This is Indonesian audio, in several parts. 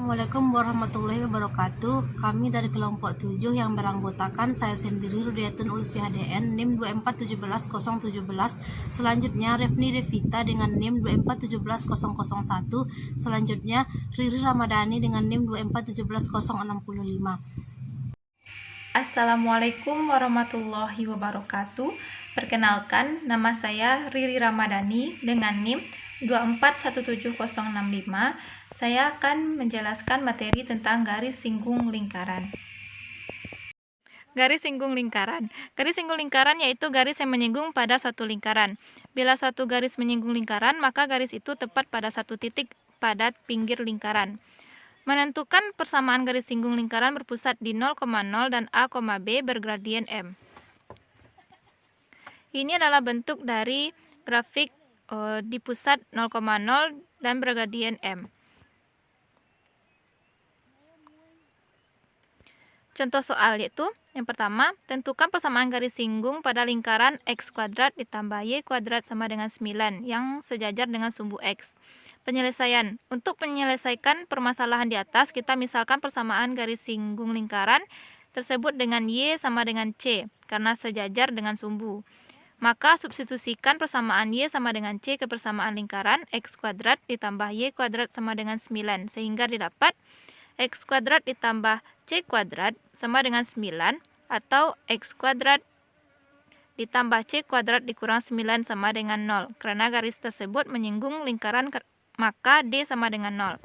Assalamualaikum warahmatullahi wabarakatuh. Kami dari kelompok 7 yang beranggotakan saya sendiri Rudiatun Ulsi HDN NIM 2417017. Selanjutnya Refni Devita dengan NIM 2417001. Selanjutnya Riri Ramadhani dengan NIM 2417065. Assalamualaikum warahmatullahi wabarakatuh. Perkenalkan, nama saya Riri Ramadhani dengan NIM 2417065. Saya akan menjelaskan materi tentang garis singgung lingkaran. Garis singgung lingkaran. Garis singgung lingkaran yaitu garis yang menyinggung pada suatu lingkaran. Bila suatu garis menyinggung lingkaran, maka garis itu tepat pada satu titik pada pinggir lingkaran. Menentukan persamaan garis singgung lingkaran berpusat di 0,0 dan A, B bergradien M. Ini adalah bentuk dari grafik di pusat 0,0 dan bergradien M. Contoh soal yaitu yang pertama, tentukan persamaan garis singgung pada lingkaran x kuadrat ditambah y kuadrat sama dengan 9 yang sejajar dengan sumbu x. Penyelesaian. Untuk menyelesaikan permasalahan di atas, kita misalkan persamaan garis singgung lingkaran tersebut dengan y sama dengan c karena sejajar dengan sumbu. Maka substitusikan persamaan y sama dengan c ke persamaan lingkaran x kuadrat ditambah y kuadrat sama dengan 9 sehingga didapat x kuadrat ditambah c kuadrat sama dengan 9 atau x kuadrat ditambah c kuadrat dikurang 9 sama dengan 0. Karena garis tersebut menyinggung lingkaran, maka D sama dengan 0.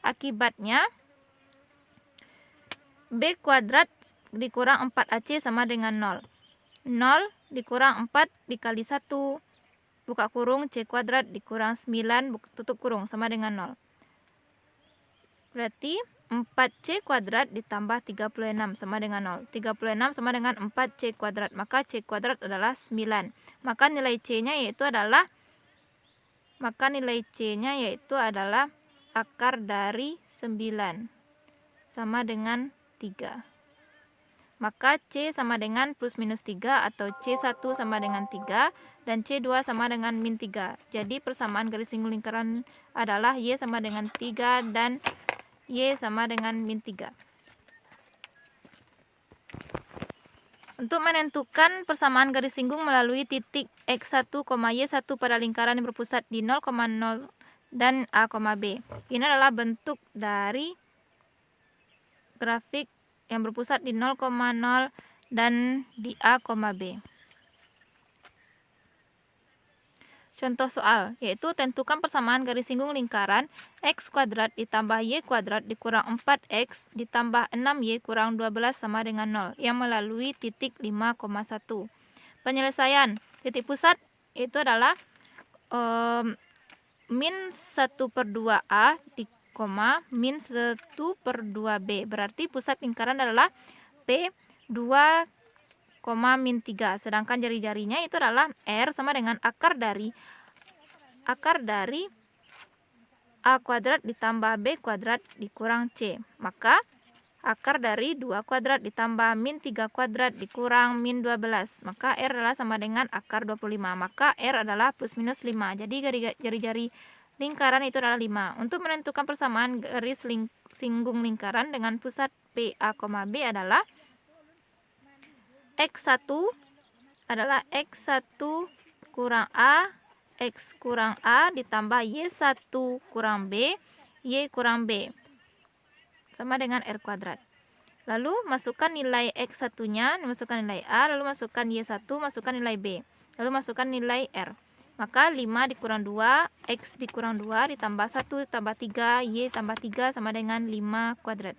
Akibatnya B kuadrat dikurang 4AC sama dengan 0. 0 dikurang 4 dikali 1 buka kurung C kuadrat dikurang 9 tutup kurung sama dengan 0. Berarti 4C kuadrat ditambah 36 sama dengan 0. 36 sama dengan 4C kuadrat. Maka C kuadrat adalah 9. Maka nilai C-nya yaitu adalah akar dari 9 sama dengan 3. Maka C sama dengan plus minus 3 atau C1 sama dengan 3 dan C2 sama dengan min 3. Jadi persamaan garis singgung lingkaran adalah Y sama dengan 3 dan Y sama dengan min 3. Untuk menentukan persamaan garis singgung melalui titik X1, Y1 pada lingkaran yang berpusat di 0,0 dan A, B. Ini adalah bentuk dari grafik yang berpusat di 0,0 dan di A, B. Contoh soal, yaitu tentukan persamaan garis singgung lingkaran x kuadrat ditambah y kuadrat dikurang 4x ditambah 6y kurang 12 sama dengan 0 yang melalui titik 5,1. Penyelesaian, titik pusat itu adalah min 1/2a di koma min 1/2b. Berarti pusat lingkaran adalah P 2, min 3. Sedangkan jari-jarinya itu adalah R sama dengan akar dari A kuadrat ditambah B kuadrat dikurang C. Maka akar dari 2 kuadrat ditambah min 3 kuadrat dikurang min 12. Maka R adalah sama dengan akar 25. Maka R adalah plus minus 5. Jadi jari-jari lingkaran itu adalah 5. Untuk menentukan persamaan garis singgung lingkaran dengan pusat P, A, B adalah X1 adalah X1 kurang A, X kurang A ditambah Y1 kurang B, Y kurang B. Sama dengan R kuadrat. Lalu masukkan nilai X1-nya, masukkan nilai A, lalu masukkan Y1, masukkan nilai B. Lalu masukkan nilai R. Maka 5 dikurang 2, X dikurang 2, ditambah 1, tambah 3, Y tambah 3 sama dengan 5 kuadrat.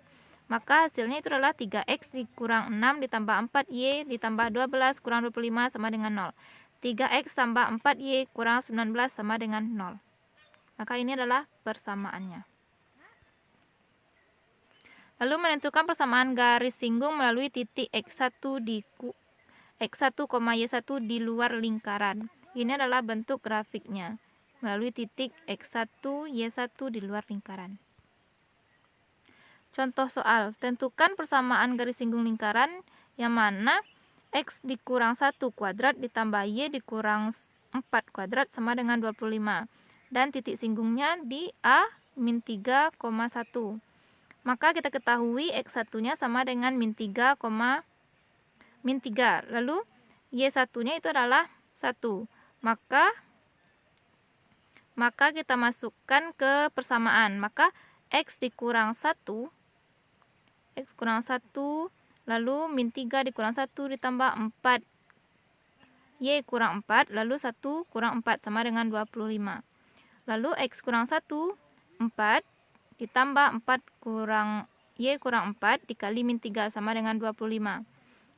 Maka hasilnya itu adalah 3x dikurang 6 ditambah 4y ditambah 12 kurang 25 sama dengan 0. 3x tambah 4y kurang 19 sama dengan 0. Maka ini adalah persamaannya. Lalu menentukan persamaan garis singgung melalui titik X1, Y1 di luar lingkaran. Ini adalah bentuk grafiknya melalui titik X1, Y1 di luar lingkaran. Contoh soal, tentukan persamaan garis singgung lingkaran yang mana X dikurang 1 kuadrat ditambah Y dikurang 4 kuadrat sama dengan 25. Dan titik singgungnya di A min 3,1. Maka kita ketahui X1-nya sama dengan min 3, min 3. Lalu Y1-nya itu adalah 1. Maka kita masukkan ke persamaan. Maka X dikurang 1, lalu min 3 dikurang 1 ditambah 4. Y kurang 4, lalu 1 kurang 4 sama dengan 25. Lalu X kurang 1, 4, ditambah 4 kurang Y kurang 4 dikali min 3 sama dengan 25.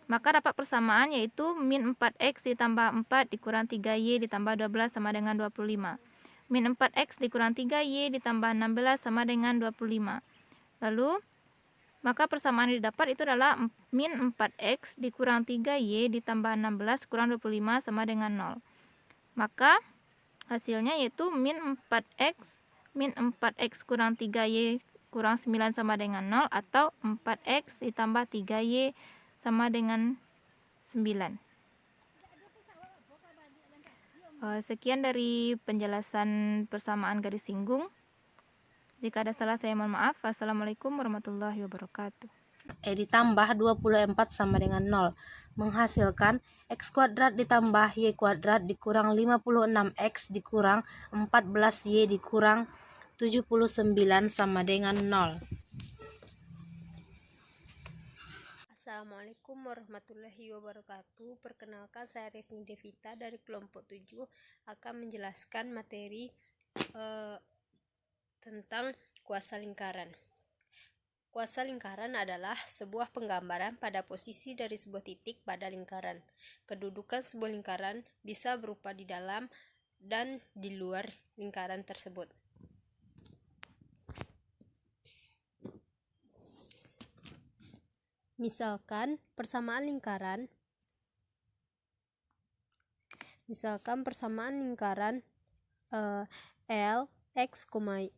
Maka dapat persamaan yaitu min 4X ditambah 4 dikurang 3Y ditambah 12 sama dengan 25. Min 4X dikurang 3Y ditambah 16 sama dengan 25. Lalu maka persamaan yang didapat itu adalah min 4X dikurang 3Y ditambah 16 kurang 25 sama dengan 0. Maka hasilnya yaitu min 4X kurang 3Y kurang 9 sama dengan 0, atau 4X ditambah 3Y sama dengan 9. Sekian dari penjelasan persamaan garis singgung. Jika ada salah saya mohon maaf. Wassalamualaikum warahmatullahi wabarakatuh. Ditambah 24 sama dengan 0 menghasilkan X kuadrat ditambah Y kuadrat dikurang 56X dikurang 14Y dikurang 79 sama dengan 0. Assalamualaikum warahmatullahi wabarakatuh. Perkenalkan, saya Revni Devita dari kelompok 7 akan menjelaskan materi tentang kuasa lingkaran. Kuasa lingkaran adalah sebuah penggambaran pada posisi dari sebuah titik pada lingkaran. Kedudukan sebuah lingkaran bisa berupa di dalam dan di luar lingkaran tersebut. Misalkan persamaan lingkaran L X, Y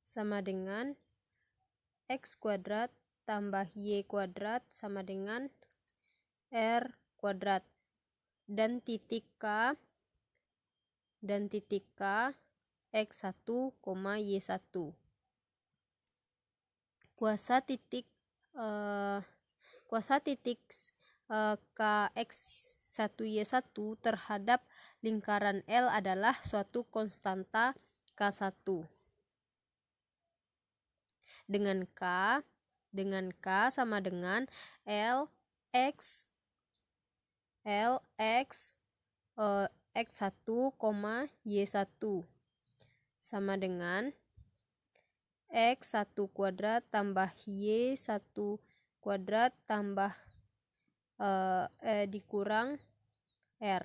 sama dengan X kuadrat tambah Y kuadrat sama dengan R kuadrat, dan titik K X1, Y1. Kuasa titik Kx1 Y1 terhadap lingkaran L adalah suatu konstanta K1 dengan K sama dengan X1, Y1 sama dengan X1 kuadrat tambah Y1 kuadrat tambah dikurang R.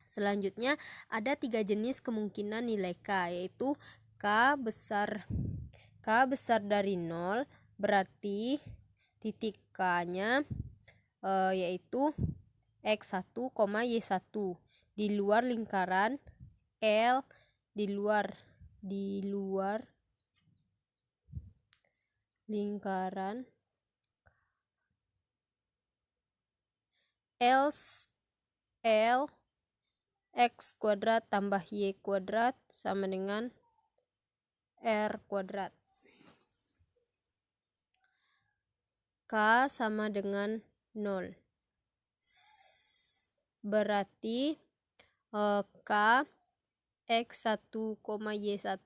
Selanjutnya ada 3 jenis kemungkinan nilai K, yaitu K besar dari 0, berarti titik K-nya yaitu X1, Y1 di luar lingkaran L, di luar lingkaran L X kuadrat tambah Y kuadrat sama dengan R kuadrat. K sama dengan 0, berarti K X1, Y1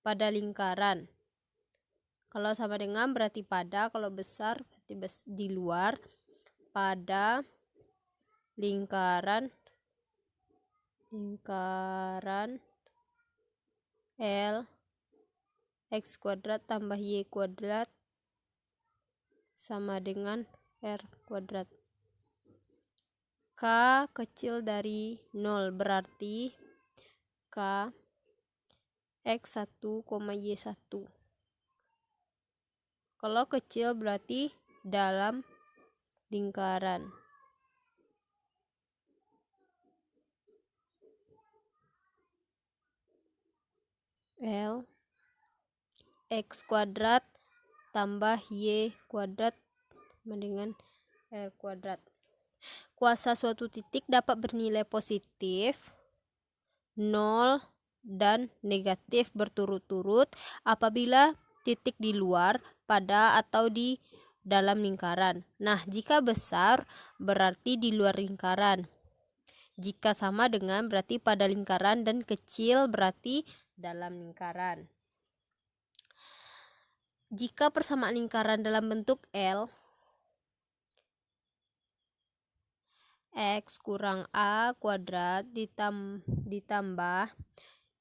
pada lingkaran. Kalau sama dengan berarti pada, kalau besar berarti di luar, pada lingkaran L X kuadrat tambah Y kuadrat sama dengan R kuadrat. K kecil dari 0, berarti K X1, Y1. Kalau kecil berarti dalam lingkaran. L X kuadrat tambah Y kuadrat sama dengan R kuadrat. Kuasa suatu titik dapat bernilai positif 0, dan negatif berturut-turut apabila titik di luar, pada, atau di dalam lingkaran. Nah, jika besar berarti di luar lingkaran. Jika sama dengan berarti pada lingkaran, dan kecil berarti dalam lingkaran. Jika persamaan lingkaran dalam bentuk L, X kurang A kuadrat ditambah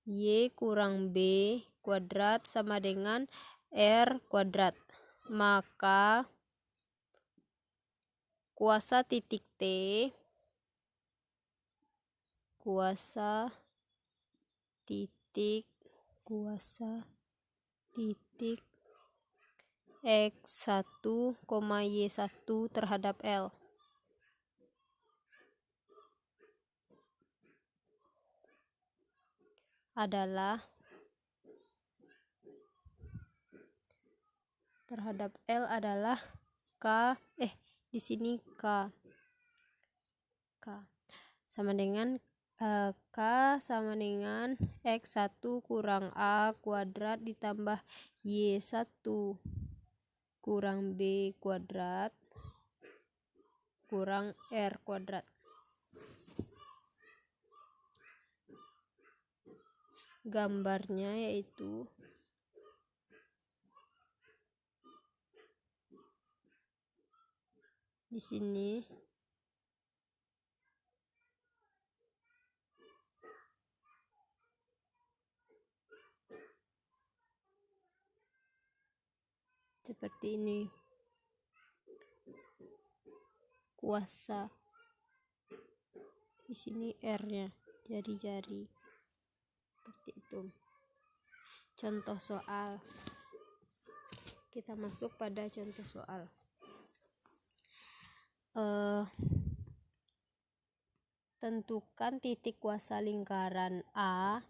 Y kurang B kuadrat sama dengan R kuadrat, maka kuasa titik T X1, Y1 terhadap L adalah K, di sini K sama dengan K sama dengan X1 kurang A kuadrat ditambah Y1 kurang B kuadrat kurang R kuadrat. Gambarnya yaitu di sini. Seperti ini. Kuasa. Di sini R-nya, jari-jari. Seperti itu. Contoh soal. Kita masuk pada contoh soal. Tentukan titik kuasa lingkaran A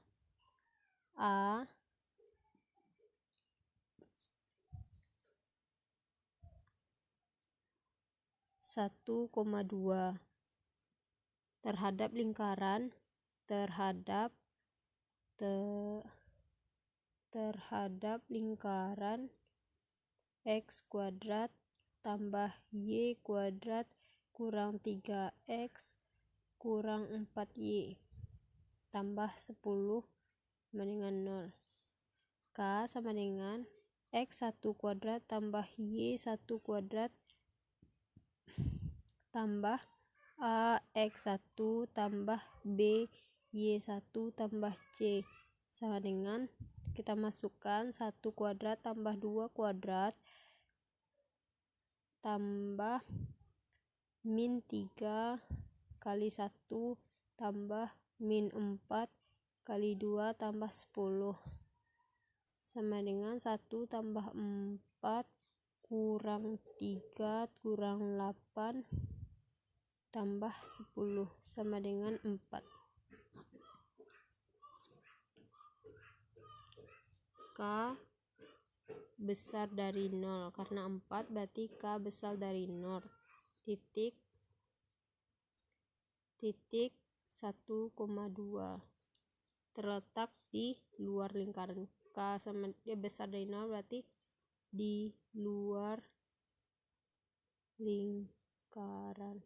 1,2 terhadap lingkaran X kuadrat tambah Y kuadrat kurang 3X kurang 4Y tambah 10 sama dengan 0. K sama dengan X1 kuadrat tambah Y1 kuadrat tambah A X1 tambah B Y1 tambah C sama dengan, kita masukkan 1 kuadrat tambah 2 kuadrat tambah min 3 kali 1 tambah min 4 kali 2 tambah 10 sama dengan 1 tambah 4 kurang 3 kurang 8 tambah 10 sama dengan 4. K besar dari 0 karena 4 berarti K besar dari 0. Titik 1,2 terletak di luar lingkaran. K sama dia besar dari 0 berarti di luar lingkaran.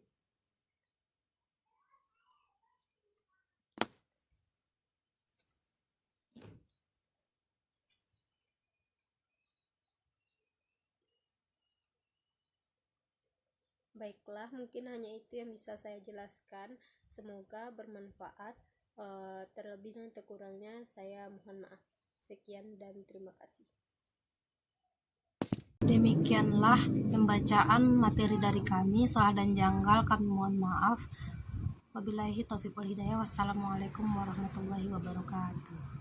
Baiklah, mungkin hanya itu yang bisa saya jelaskan. Semoga bermanfaat. Terlebih dan terkurangnya saya mohon maaf. Sekian dan terima kasih. Demikianlah pembacaan materi dari kami. Salah dan janggal kami mohon maaf. Wabillahi taufiq wal hidayah. Wassalamualaikum warahmatullahi wabarakatuh.